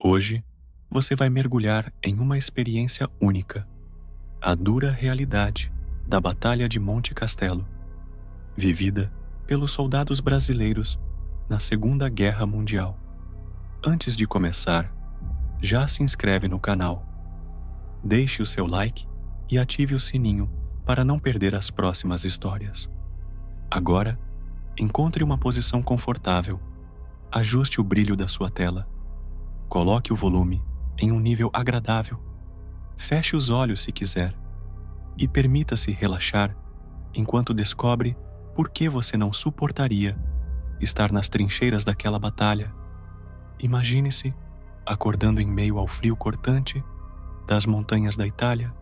Hoje, você vai mergulhar em uma experiência única, a dura realidade da Batalha de Monte Castelo, vivida pelos soldados brasileiros na Segunda Guerra Mundial. Antes de começar, já se inscreve no canal, deixe o seu like e ative o sininho para não perder as próximas histórias. Agora, encontre uma posição confortável, ajuste o brilho da sua tela, coloque o volume em um nível agradável, feche os olhos se quiser e permita-se relaxar enquanto descobre por que você não suportaria estar nas trincheiras daquela batalha. Imagine-se acordando em meio ao frio cortante das montanhas da Itália,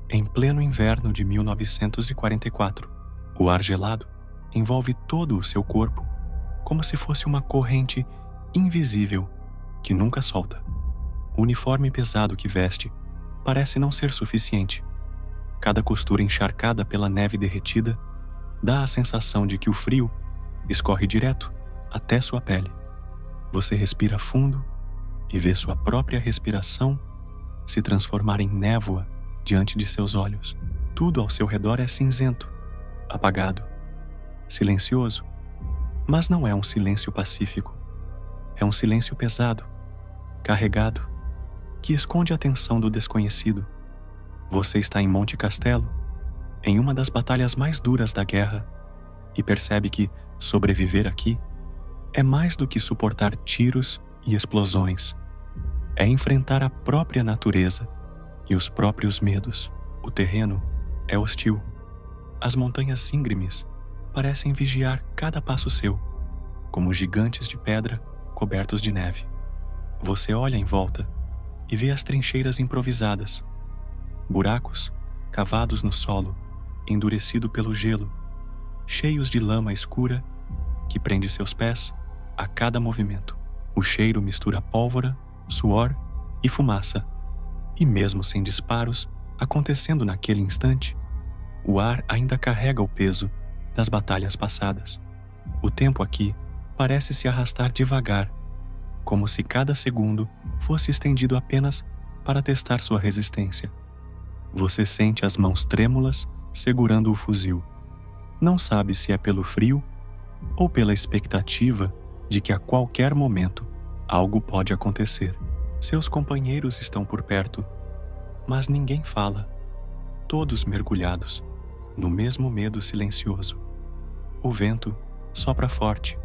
em pleno inverno de 1944. O ar gelado envolve todo o seu corpo, como se fosse uma corrente invisível que nunca solta. O uniforme pesado que veste parece não ser suficiente. Cada costura encharcada pela neve derretida dá a sensação de que o frio escorre direto até sua pele. Você respira fundo e vê sua própria respiração se transformar em névoa diante de seus olhos. Tudo ao seu redor é cinzento, apagado, silencioso, mas não é um silêncio pacífico. É um silêncio pesado, carregado, que esconde a tensão do desconhecido. Você está em Monte Castelo, em uma das batalhas mais duras da guerra, e percebe que sobreviver aqui é mais do que suportar tiros e explosões. É enfrentar a própria natureza e os próprios medos. O terreno é hostil. As montanhas íngremes parecem vigiar cada passo seu, como gigantes de pedra cobertos de neve. Você olha em volta e vê as trincheiras improvisadas, buracos cavados no solo, endurecido pelo gelo, cheios de lama escura que prende seus pés a cada movimento. O cheiro mistura pólvora, suor e fumaça, e mesmo sem disparos acontecendo naquele instante, o ar ainda carrega o peso das batalhas passadas. O tempo aqui parece se arrastar devagar, como se cada segundo fosse estendido apenas para testar sua resistência. Você sente as mãos trêmulas segurando o fuzil. Não sabe se é pelo frio ou pela expectativa de que a qualquer momento algo pode acontecer. Seus companheiros estão por perto, mas ninguém fala, todos mergulhados no mesmo medo silencioso. O vento sopra forte,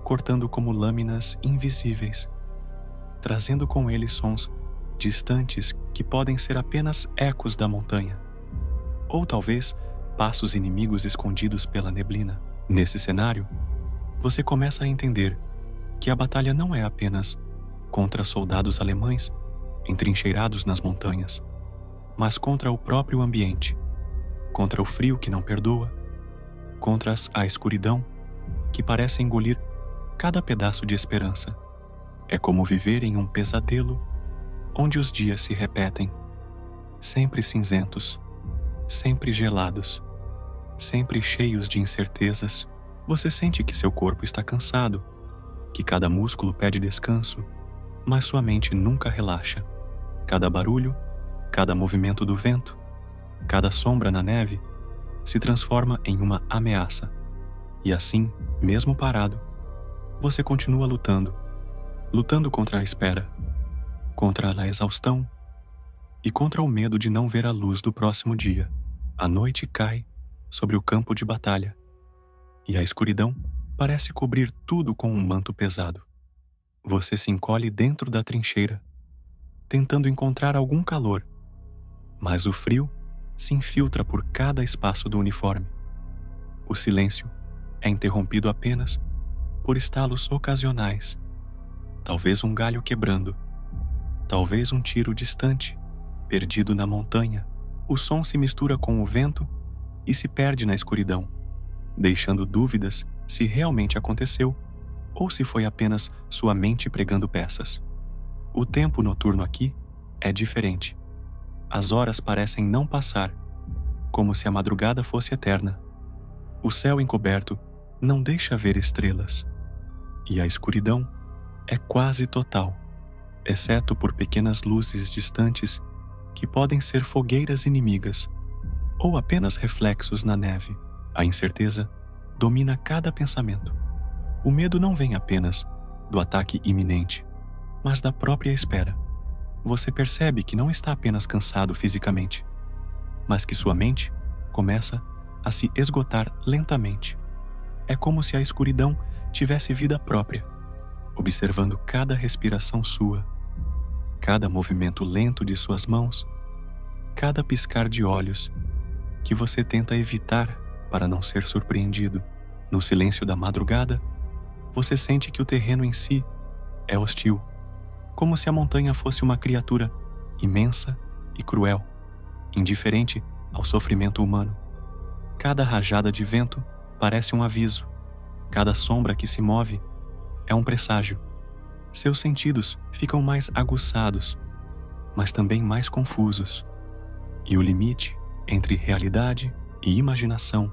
cortando como lâminas invisíveis, trazendo com ele sons distantes que podem ser apenas ecos da montanha, ou talvez passos inimigos escondidos pela neblina. Nesse cenário, você começa a entender que a batalha não é apenas contra soldados alemães entrincheirados nas montanhas, mas contra o próprio ambiente, contra o frio que não perdoa, contra a escuridão que parece engolir cada pedaço de esperança. É como viver em um pesadelo onde os dias se repetem, sempre cinzentos, sempre gelados, sempre cheios de incertezas. Você sente que seu corpo está cansado, que cada músculo pede descanso, mas sua mente nunca relaxa. Cada barulho, cada movimento do vento, cada sombra na neve se transforma em uma ameaça. E assim, mesmo parado, você continua lutando contra a espera, contra a exaustão e contra o medo de não ver a luz do próximo dia. A noite cai sobre o campo de batalha e a escuridão parece cobrir tudo com um manto pesado. Você se encolhe dentro da trincheira, tentando encontrar algum calor, mas o frio se infiltra por cada espaço do uniforme. O silêncio é interrompido apenas por estalos ocasionais, talvez um galho quebrando, talvez um tiro distante, perdido na montanha. O som se mistura com o vento e se perde na escuridão, deixando dúvidas se realmente aconteceu ou se foi apenas sua mente pregando peças. O tempo noturno aqui é diferente. As horas parecem não passar, como se a madrugada fosse eterna. O céu encoberto não deixa ver estrelas, e a escuridão é quase total. exceto por pequenas luzes distantes que podem ser fogueiras inimigas ou apenas reflexos na neve. A incerteza domina cada pensamento. O medo não vem apenas do ataque iminente, mas da própria espera. Você percebe que não está apenas cansado fisicamente, mas que sua mente começa a se esgotar lentamente. É como se a escuridão tivesse vida própria, observando cada respiração sua, cada movimento lento de suas mãos, cada piscar de olhos que você tenta evitar para não ser surpreendido. No silêncio da madrugada, você sente que o terreno em si é hostil, como se a montanha fosse uma criatura imensa e cruel, indiferente ao sofrimento humano. Cada rajada de vento parece um aviso, cada sombra que se move é um presságio. Seus sentidos ficam mais aguçados, mas também mais confusos, e o limite entre realidade e imaginação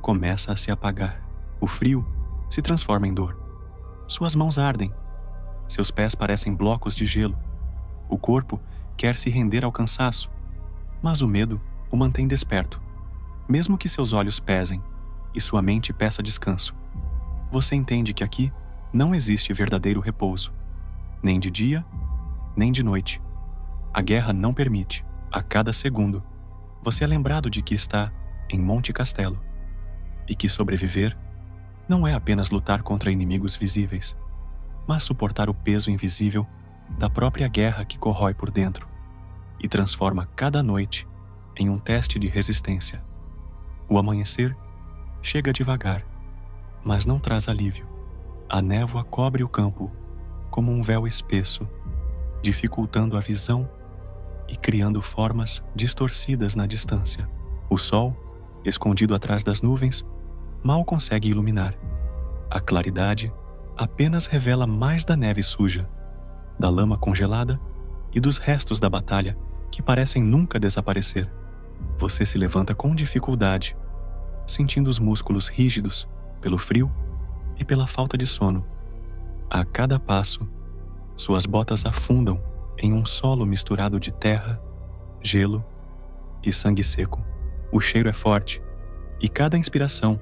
começa a se apagar. O frio se transforma em dor. Suas mãos ardem. Seus pés parecem blocos de gelo. O corpo quer se render ao cansaço, mas o medo o mantém desperto, mesmo que seus olhos pesem e sua mente peça descanso. Você entende que aqui não existe verdadeiro repouso, nem de dia, nem de noite. A guerra não permite. A cada segundo, você é lembrado de que está em Monte Castelo e que sobreviver não é apenas lutar contra inimigos visíveis, mas suportar o peso invisível da própria guerra que corrói por dentro e transforma cada noite em um teste de resistência. O amanhecer chega devagar, mas não traz alívio. A névoa cobre o campo como um véu espesso, dificultando a visão e criando formas distorcidas na distância. O sol, escondido atrás das nuvens, mal consegue iluminar. A claridade apenas revela mais da neve suja, da lama congelada e dos restos da batalha que parecem nunca desaparecer. Você se levanta com dificuldade, sentindo os músculos rígidos pelo frio e pela falta de sono. A cada passo, suas botas afundam em um solo misturado de terra, gelo e sangue seco. O cheiro é forte e cada inspiração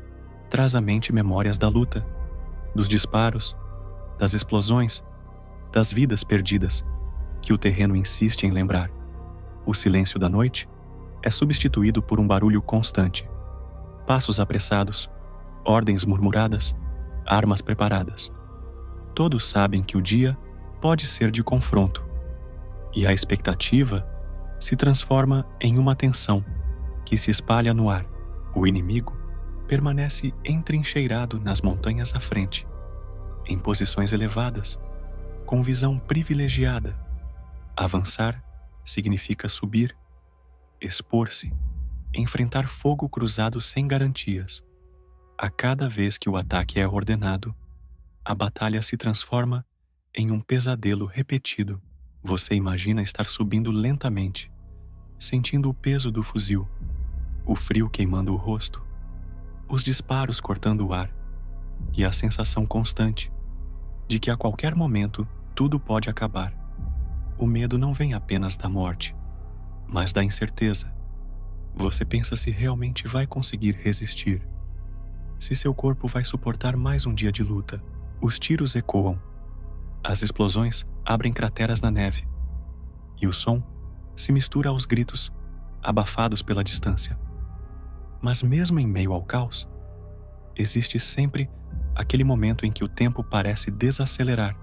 traz à mente memórias da luta, dos disparos, das explosões, das vidas perdidas que o terreno insiste em lembrar. O silêncio da noite é substituído por um barulho constante. Passos apressados, ordens murmuradas, armas preparadas. Todos sabem que o dia pode ser de confronto, e a expectativa se transforma em uma tensão que se espalha no ar. O inimigo permanece entrincheirado nas montanhas à frente, em posições elevadas, com visão privilegiada. Avançar significa subir, expor-se, enfrentar fogo cruzado sem garantias. A cada vez que o ataque é ordenado, a batalha se transforma em um pesadelo repetido. Você imagina estar subindo lentamente, sentindo o peso do fuzil, o frio queimando o rosto, os disparos cortando o ar e a sensação constante de que a qualquer momento tudo pode acabar. O medo não vem apenas da morte, mas da incerteza. Você pensa se realmente vai conseguir resistir, se seu corpo vai suportar mais um dia de luta. Os tiros ecoam, as explosões abrem crateras na neve, e o som se mistura aos gritos abafados pela distância. Mas mesmo em meio ao caos, existe sempre aquele momento em que o tempo parece desacelerar,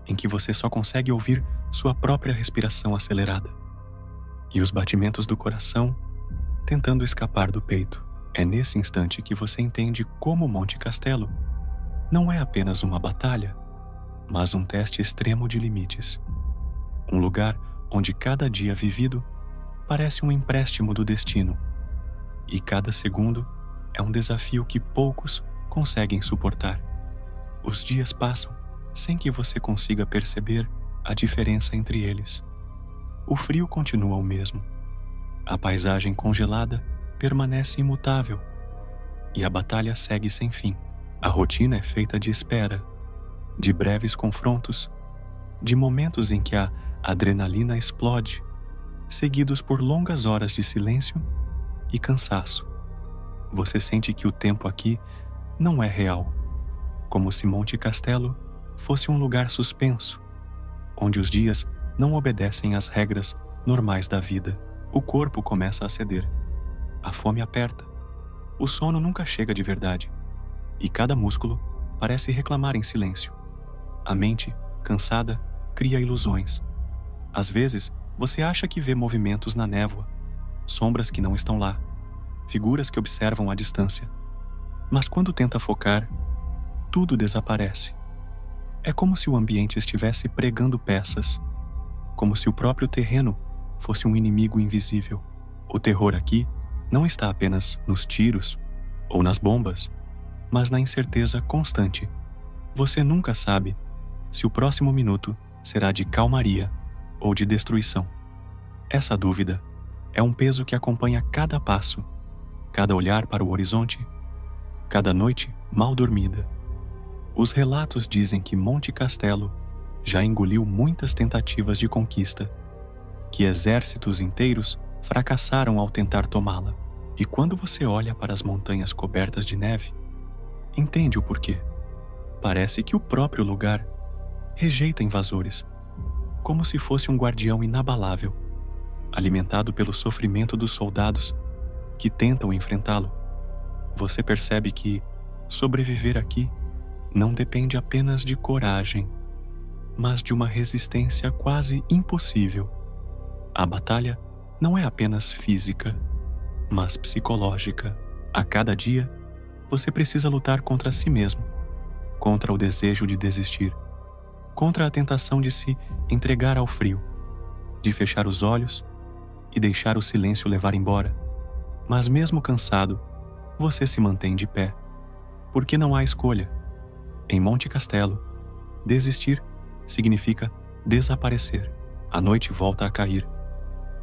em que você só consegue ouvir sua própria respiração acelerada e os batimentos do coração tentando escapar do peito. É nesse instante que você entende como Monte Castelo não é apenas uma batalha, mas um teste extremo de limites. Um lugar onde cada dia vivido parece um empréstimo do destino, e cada segundo é um desafio que poucos conseguem suportar. Os dias passam sem que você consiga perceber a diferença entre eles. O frio continua o mesmo. A paisagem congelada permanece imutável, e a batalha segue sem fim. A rotina é feita de espera, de breves confrontos de momentos em que a adrenalina explode, seguidos por longas horas de silêncio e cansaço. Você sente que o tempo aqui não é real, como se Monte Castelo fosse um lugar suspenso, onde os dias não obedecem às regras normais da vida. O corpo começa a ceder, a fome aperta, o sono nunca chega de verdade, e cada músculo parece reclamar em silêncio. A mente, cansada, cria ilusões. Às vezes, você acha que vê movimentos na névoa, sombras que não estão lá, figuras que observam à distância. Mas quando tenta focar, tudo desaparece. É como se o ambiente estivesse pregando peças, como se o próprio terreno fosse um inimigo invisível. O terror aqui não está apenas nos tiros ou nas bombas, mas na incerteza constante. Você nunca sabe se o próximo minuto será de calmaria ou de destruição. Essa dúvida é um peso que acompanha cada passo, cada olhar para o horizonte, cada noite mal dormida. Os relatos dizem que Monte Castelo já engoliu muitas tentativas de conquista, que exércitos inteiros fracassaram ao tentar tomá-la. E quando você olha para as montanhas cobertas de neve, entende o porquê. Parece que o próprio lugar rejeita invasores, como se fosse um guardião inabalável, alimentado pelo sofrimento dos soldados que tentam enfrentá-lo. Você percebe que sobreviver aqui não depende apenas de coragem, mas de uma resistência quase impossível. A batalha não é apenas física, mas psicológica. A cada dia, você precisa lutar contra si mesmo, contra o desejo de desistir, contra a tentação de se entregar ao frio, de fechar os olhos e deixar o silêncio levar embora. Mas mesmo cansado, você se mantém de pé, porque não há escolha. Em Monte Castelo, desistir significa desaparecer. A noite volta a cair,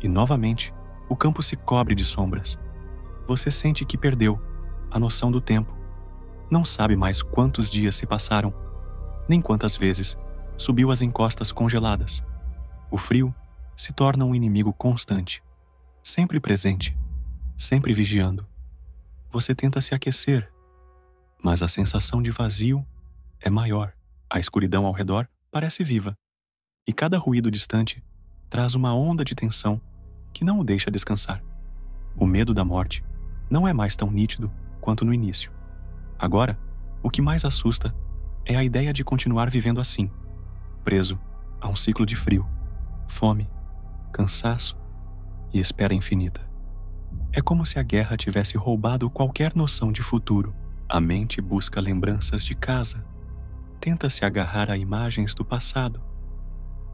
e novamente o campo se cobre de sombras. Você sente que perdeu a noção do tempo. Não sabe mais quantos dias se passaram, nem quantas vezes subiu as encostas congeladas. O frio se torna um inimigo constante, sempre presente, sempre vigiando. Você tenta se aquecer, mas a sensação de vazio é maior. A escuridão ao redor parece viva, e cada ruído distante traz uma onda de tensão que não o deixa descansar. O medo da morte não é mais tão nítido quanto no início. Agora, o que mais assusta é a ideia de continuar vivendo assim, preso a um ciclo de frio, fome, cansaço e espera infinita. É como se a guerra tivesse roubado qualquer noção de futuro. A mente busca lembranças de casa, tenta se agarrar a imagens do passado,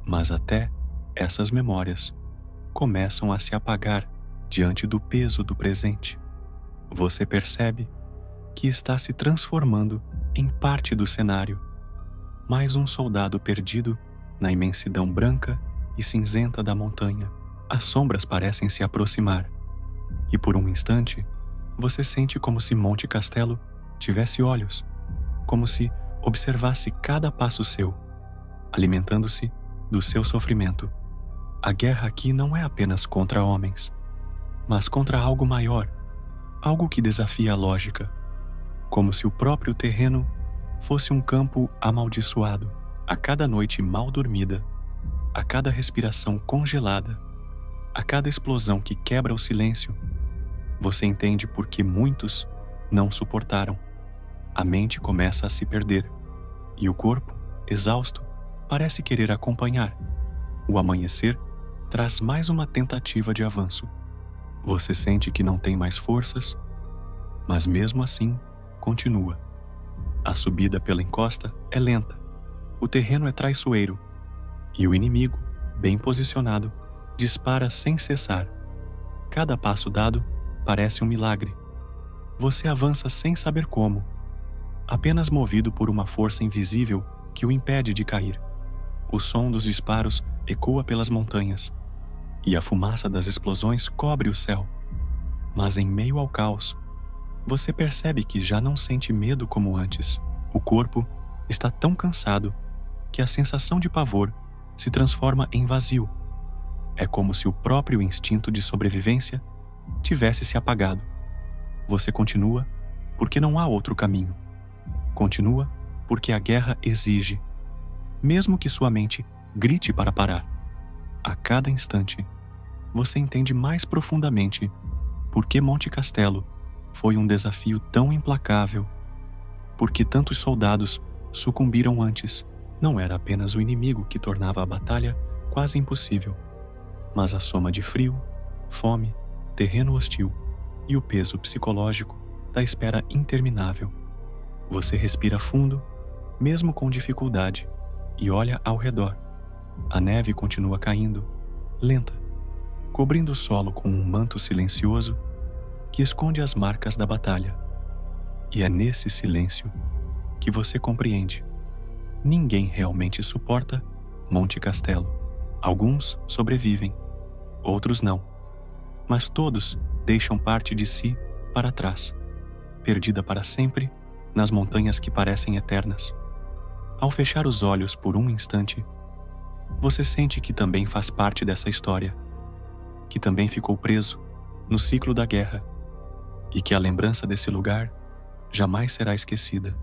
mas até essas memórias começam a se apagar diante do peso do presente. Você percebe que está se transformando em parte do cenário, mais um soldado perdido na imensidão branca e cinzenta da montanha. As sombras parecem se aproximar, e por um instante você sente como se Monte Castelo tivesse olhos, como se observasse cada passo seu, alimentando-se do seu sofrimento. A guerra aqui não é apenas contra homens, mas contra algo maior, algo que desafia a lógica, como se o próprio terreno fosse um campo amaldiçoado. A cada noite mal dormida, a cada respiração congelada, a cada explosão que quebra o silêncio, você entende por que muitos não suportaram. A mente começa a se perder, e o corpo, exausto, parece querer acompanhar. O amanhecer traz mais uma tentativa de avanço. Você sente que não tem mais forças, mas mesmo assim, continua. A subida pela encosta é lenta, o terreno é traiçoeiro, e o inimigo, bem posicionado, dispara sem cessar. Cada passo dado parece um milagre. Você avança sem saber como, apenas movido por uma força invisível que o impede de cair. O som dos disparos ecoa pelas montanhas, e a fumaça das explosões cobre o céu. Mas em meio ao caos, você percebe que já não sente medo como antes. O corpo está tão cansado que a sensação de pavor se transforma em vazio. É como se o próprio instinto de sobrevivência tivesse se apagado. Você continua porque não há outro caminho. Continua porque a guerra exige, mesmo que sua mente grite para parar. A cada instante, você entende mais profundamente por que Monte Castelo foi um desafio tão implacável, por que tantos soldados sucumbiram antes. Não era apenas o inimigo que tornava a batalha quase impossível, mas a soma de frio, fome, terreno hostil e o peso psicológico da espera interminável. Você respira fundo, mesmo com dificuldade, e olha ao redor. A neve continua caindo, lenta, cobrindo o solo com um manto silencioso que esconde as marcas da batalha. E é nesse silêncio que você compreende: ninguém realmente suporta Monte Castelo. Alguns sobrevivem, outros não, mas todos deixam parte de si para trás, perdida para sempre nas montanhas que parecem eternas. Ao fechar os olhos por um instante, você sente que também faz parte dessa história, que também ficou preso no ciclo da guerra e que a lembrança desse lugar jamais será esquecida.